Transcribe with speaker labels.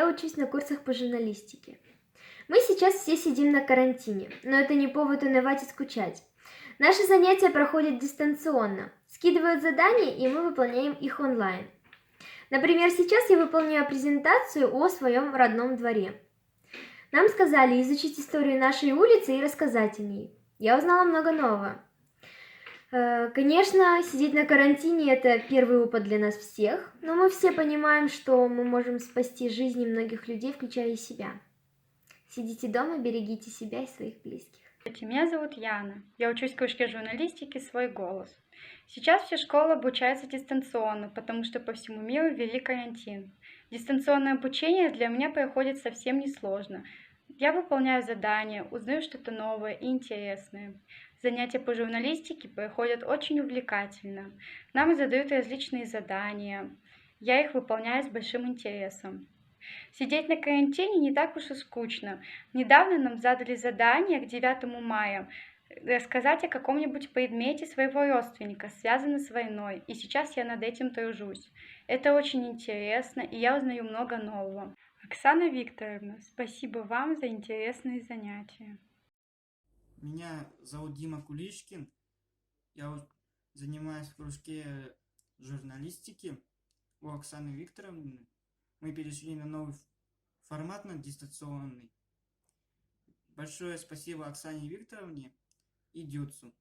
Speaker 1: я учусь на курсах по журналистике. Мы сейчас все сидим на карантине, но это не повод унывать и скучать. Наши занятия проходят дистанционно. Скидывают задания, и мы выполняем их онлайн. Например, сейчас я выполняю презентацию о своем родном дворе. Нам сказали изучить историю нашей улицы и рассказать о ней. Я узнала много нового. Конечно, сидеть на карантине – это первый опыт для нас всех, но мы все понимаем, что мы можем спасти жизни многих людей, включая и себя. Сидите дома, берегите себя и своих близких.
Speaker 2: Меня зовут Яна. Я учусь в кружке журналистики «Свой голос». Сейчас все школы обучаются дистанционно, потому что по всему миру ввели карантин. Дистанционное обучение для меня проходит совсем несложно. Я выполняю задания, узнаю что-то новое и интересное. Занятия по журналистике проходят очень увлекательно. Нам задают различные задания. Я их выполняю с большим интересом. Сидеть на карантине не так уж и скучно. Недавно нам задали задание к 9 мая рассказать о каком-нибудь предмете своего родственника, связанном с войной, и сейчас я над этим тружусь. Это очень интересно, и я узнаю много нового. Оксана Викторовна, спасибо вам за интересные занятия.
Speaker 3: Меня зовут Дима Куличкин. Я занимаюсь в кружке журналистики у Оксаны Викторовны. Мы перешли на новый формат, на дистанционный. Большое спасибо Оксане Викторовне и Дюцу.